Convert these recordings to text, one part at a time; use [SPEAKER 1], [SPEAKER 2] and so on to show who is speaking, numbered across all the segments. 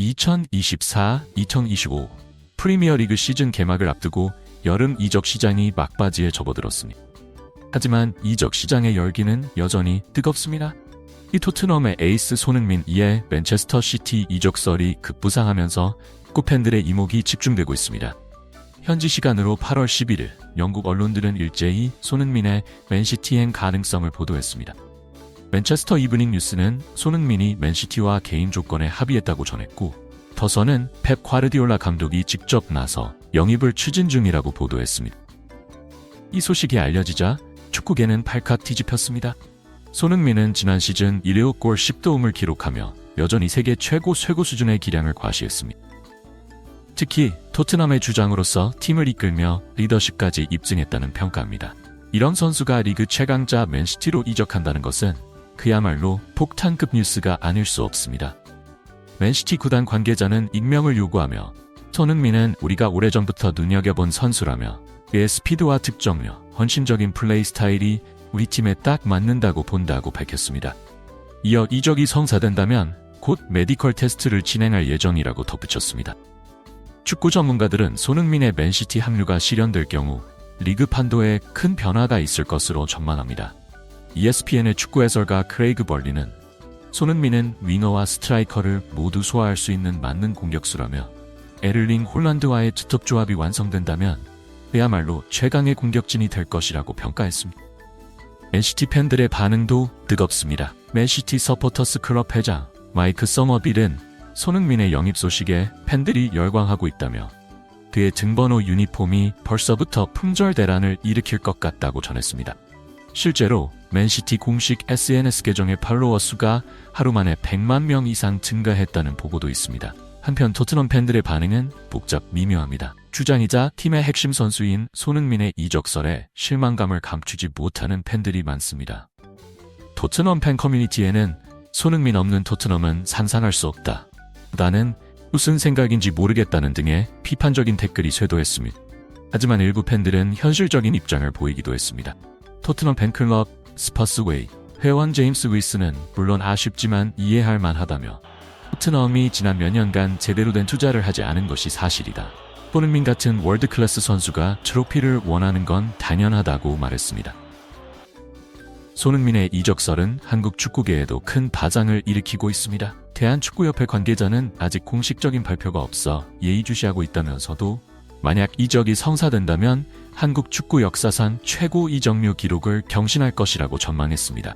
[SPEAKER 1] 2024-2025 프리미어리그 시즌 개막을 앞두고 여름 이적 시장이 막바지에 접어들었습니다. 하지만 이적 시장의 열기는 여전히 뜨겁습니다. 이 토트넘의 에이스 손흥민 이에 맨체스터 시티 이적설이 급부상하면서 축구 팬들의 이목이 집중되고 있습니다. 현지 시간으로 8월 11일 영국 언론들은 일제히 손흥민의 맨시티행 가능성을 보도했습니다. 맨체스터 이브닝 뉴스는 손흥민이 맨시티와 개인 조건에 합의했다고 전했고, 더서는 펩 과르디올라 감독이 직접 나서 영입을 추진 중이라고 보도했습니다. 이 소식이 알려지자 축구계는 발칵 뒤집혔습니다. 손흥민은 지난 시즌 1회 골 10도움을 기록하며 여전히 세계 최고 쇄고 수준의 기량을 과시했습니다. 특히 토트넘의 주장으로서 팀을 이끌며 리더십까지 입증했다는 평가입니다. 이런 선수가 리그 최강자 맨시티로 이적한다는 것은 그야말로 폭탄급 뉴스가 아닐 수 없습니다. 맨시티 구단 관계자는 익명을 요구하며 손흥민은 우리가 오래전부터 눈여겨본 선수라며 그의 스피드와 득점력, 헌신적인 플레이 스타일이 우리 팀에 딱 맞는다고 본다고 밝혔습니다. 이어 이적이 성사된다면 곧 메디컬 테스트를 진행할 예정이라고 덧붙였습니다. 축구 전문가들은 손흥민의 맨시티 합류가 실현될 경우 리그 판도에 큰 변화가 있을 것으로 전망합니다. ESPN의 축구 해설가 크레이그 벌리는 손흥민은 윙어와 스트라이커를 모두 소화할 수 있는 만능 공격수라며 에를링 홀란드와의 투톱 조합이 완성된다면 그야말로 최강의 공격진이 될 것이라고 평가했습니다. 맨시티 팬들의 반응도 뜨겁습니다. 맨시티 서포터스 클럽 회장 마이크 서머빌은 손흥민의 영입 소식에 팬들이 열광하고 있다며 그의 등번호 유니폼이 벌써부터 품절 대란을 일으킬 것 같다고 전했습니다. 실제로 맨시티 공식 SNS 계정의 팔로워 수가 하루 만에 100만 명 이상 증가했다는 보고도 있습니다. 한편 토트넘 팬들의 반응은 복잡 미묘합니다. 주장이자 팀의 핵심 선수인 손흥민의 이적설에 실망감을 감추지 못하는 팬들이 많습니다. 토트넘 팬 커뮤니티에는 손흥민 없는 토트넘은 상상할 수 없다. 나는 무슨 생각인지 모르겠다는 등의 비판적인 댓글이 쇄도했습니다. 하지만 일부 팬들은 현실적인 입장을 보이기도 했습니다. 토트넘 팬클럽 스퍼스웨이 회원 제임스 위스는 물론 아쉽지만 이해할 만하다며 토트넘이 지난 몇 년간 제대로 된 투자를 하지 않은 것이 사실이다. 손흥민 같은 월드클래스 선수가 트로피를 원하는 건 당연하다고 말했습니다. 손흥민의 이적설은 한국 축구계에도 큰 파장을 일으키고 있습니다. 대한축구협회 관계자는 아직 공식적인 발표가 없어 예의주시하고 있다면서도 만약 이적이 성사된다면 한국 축구 역사상 최고 이적료 기록을 경신할 것이라고 전망했습니다.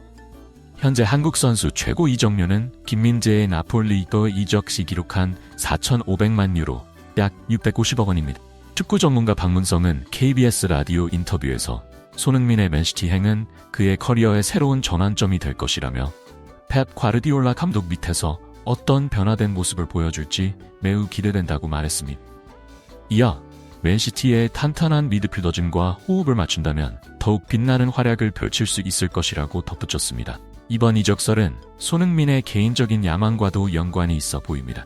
[SPEAKER 1] 현재 한국 선수 최고 이적료는 김민재의 나폴리도 이적 시 기록한 4,500만 유로, 약 650억 원입니다. 축구 전문가 박문성은 KBS 라디오 인터뷰에서 손흥민의 맨시티 행은 그의 커리어의 새로운 전환점이 될 것이라며 펩 과르디올라 감독 밑에서 어떤 변화된 모습을 보여줄지 매우 기대된다고 말했습니다. 이어 맨시티의 탄탄한 미드필더진과 호흡을 맞춘다면 더욱 빛나는 활약을 펼칠 수 있을 것이라고 덧붙였습니다. 이번 이적설은 손흥민의 개인적인 야망과도 연관이 있어 보입니다.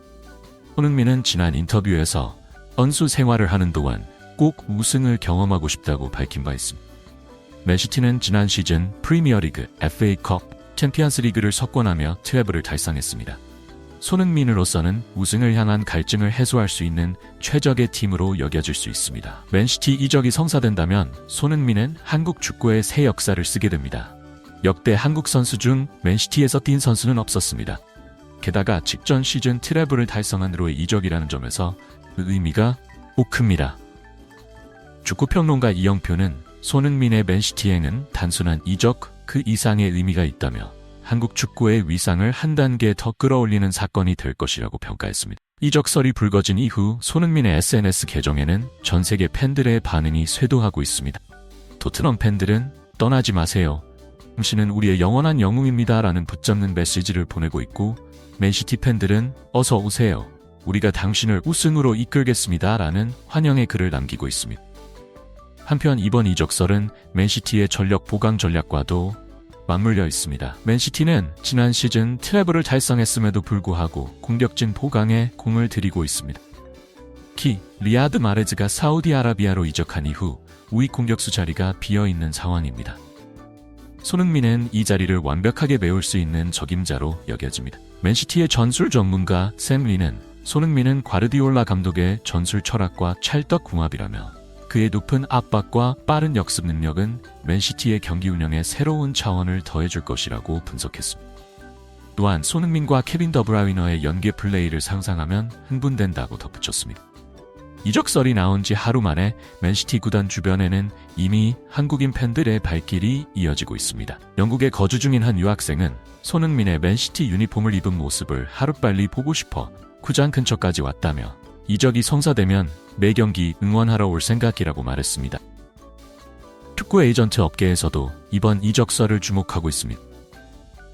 [SPEAKER 1] 손흥민은 지난 인터뷰에서 선수 생활을 하는 동안 꼭 우승을 경험하고 싶다고 밝힌 바 있습니다. 맨시티는 지난 시즌 프리미어리그, FA컵, 챔피언스리그를 석권하며 트래블을 달성했습니다. 손흥민으로서는 우승을 향한 갈증을 해소할 수 있는 최적의 팀으로 여겨질 수 있습니다. 맨시티 이적이 성사된다면 손흥민은 한국 축구의 새 역사를 쓰게 됩니다. 역대 한국 선수 중 맨시티에서 뛴 선수는 없었습니다. 게다가 직전 시즌 트래블을 달성한 후의 이적이라는 점에서 그 의미가 꼭 큽니다. 축구평론가 이영표는 손흥민의 맨시티행은 단순한 이적 그 이상의 의미가 있다며 한국 축구의 위상을 한 단계 더 끌어올리는 사건이 될 것이라고 평가했습니다. 이적설이 불거진 이후 손흥민의 SNS 계정에는 전 세계 팬들의 반응이 쇄도하고 있습니다. 토트넘 팬들은 떠나지 마세요. 당신은 우리의 영원한 영웅입니다 라는 붙잡는 메시지를 보내고 있고, 맨시티 팬들은 어서 오세요. 우리가 당신을 우승으로 이끌겠습니다 라는 환영의 글을 남기고 있습니다. 한편 이번 이적설은 맨시티의 전력 보강 전략과도 맞물려 있습니다. 맨시티는 지난 시즌 트래블을 달성했음에도 불구하고 공격진 보강에 공을 들이고 있습니다. 특히 리아드 마레즈가 사우디아라비아로 이적한 이후 우익 공격수 자리가 비어있는 상황입니다. 손흥민은 이 자리를 완벽하게 메울 수 있는 적임자로 여겨집니다. 맨시티의 전술 전문가 샘 리는 손흥민은 과르디올라 감독의 전술 철학과 찰떡궁합이라며 그의 높은 압박과 빠른 역습 능력은 맨시티의 경기 운영에 새로운 차원을 더해줄 것이라고 분석했습니다. 또한 손흥민과 케빈 더브라이너의 연계 플레이를 상상하면 흥분된다고 덧붙였습니다. 이적설이 나온 지 하루 만에 맨시티 구단 주변에는 이미 한국인 팬들의 발길이 이어지고 있습니다. 영국에 거주 중인 한 유학생은 손흥민의 맨시티 유니폼을 입은 모습을 하루빨리 보고 싶어 구장 근처까지 왔다며 이적이 성사되면 매 경기 응원하러 올 생각이라고 말했습니다. 축구 에이전트 업계에서도 이번 이적설을 주목하고 있습니다.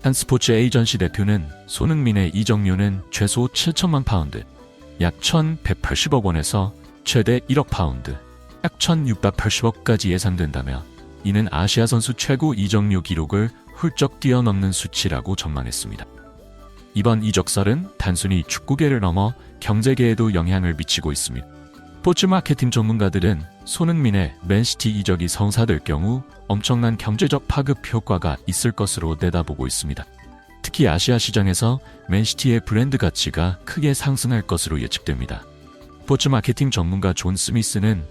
[SPEAKER 1] 한 스포츠 에이전시 대표는 손흥민의 이적료는 최소 7천만 파운드, 약 1,180억 원에서 최대 1억 파운드, 약 1,680억까지 예상된다며 이는 아시아 선수 최고 이적료 기록을 훌쩍 뛰어넘는 수치라고 전망했습니다. 이번 이적설은 단순히 축구계를 넘어 경제계에도 영향을 미치고 있습니다. 스포츠 마케팅 전문가들은 손흥민의 맨시티 이적이 성사될 경우 엄청난 경제적 파급 효과가 있을 것으로 내다보고 있습니다. 특히 아시아 시장에서 맨시티의 브랜드 가치가 크게 상승할 것으로 예측됩니다. 스포츠 마케팅 전문가 존 스미스는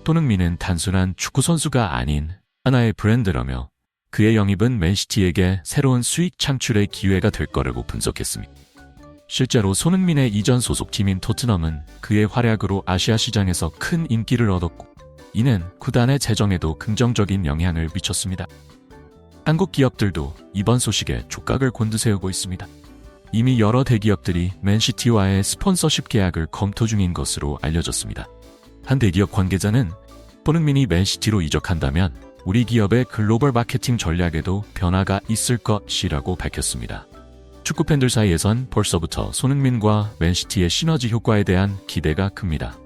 [SPEAKER 1] 손흥민은 단순한 축구 선수가 아닌 하나의 브랜드라며 그의 영입은 맨시티에게 새로운 수익 창출의 기회가 될 거라고 분석했습니다. 실제로 손흥민의 이전 소속팀인 토트넘은 그의 활약으로 아시아 시장에서 큰 인기를 얻었고 이는 구단의 재정에도 긍정적인 영향을 미쳤습니다. 한국 기업들도 이번 소식에 촉각을 곤두세우고 있습니다. 이미 여러 대기업들이 맨시티와의 스폰서십 계약을 검토 중인 것으로 알려졌습니다. 한 대기업 관계자는 손흥민이 맨시티로 이적한다면 우리 기업의 글로벌 마케팅 전략에도 변화가 있을 것이라고 밝혔습니다. 축구팬들 사이에선 벌써부터 손흥민과 맨시티의 시너지 효과에 대한 기대가 큽니다.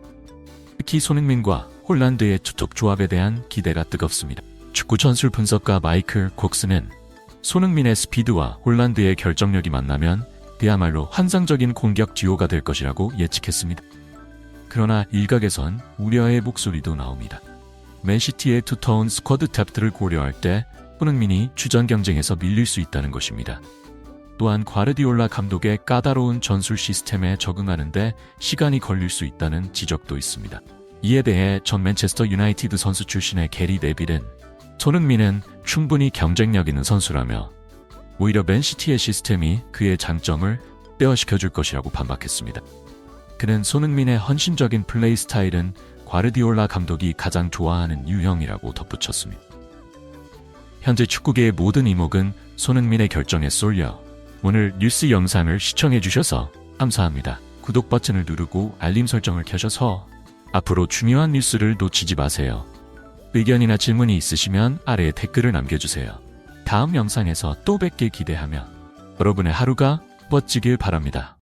[SPEAKER 1] 특히 손흥민과 홀란드의 투톱 조합에 대한 기대가 뜨겁습니다. 축구 전술 분석가 마이클 콕스는 손흥민의 스피드와 홀란드의 결정력이 만나면 그야말로 환상적인 공격 듀오가 될 것이라고 예측했습니다. 그러나 일각에선 우려의 목소리도 나옵니다. 맨시티의 두터운 스쿼드 탭들을 고려할 때 손흥민이 주전 경쟁에서 밀릴 수 있다는 것입니다. 또한 과르디올라 감독의 까다로운 전술 시스템에 적응하는데 시간이 걸릴 수 있다는 지적도 있습니다. 이에 대해 전 맨체스터 유나이티드 선수 출신의 게리 네빌은 손흥민은 충분히 경쟁력 있는 선수라며 오히려 맨시티의 시스템이 그의 장점을 빼어시켜줄 것이라고 반박했습니다. 그는 손흥민의 헌신적인 플레이 스타일은 과르디올라 감독이 가장 좋아하는 유형이라고 덧붙였습니다. 현재 축구계의 모든 이목은 손흥민의 결정에 쏠려 오늘 뉴스 영상을 시청해주셔서 감사합니다. 구독 버튼을 누르고 알림 설정을 켜셔서 앞으로 중요한 뉴스를 놓치지 마세요. 의견이나 질문이 있으시면 아래에 댓글을 남겨주세요. 다음 영상에서 또 뵙길 기대하며 여러분의 하루가 멋지길 바랍니다.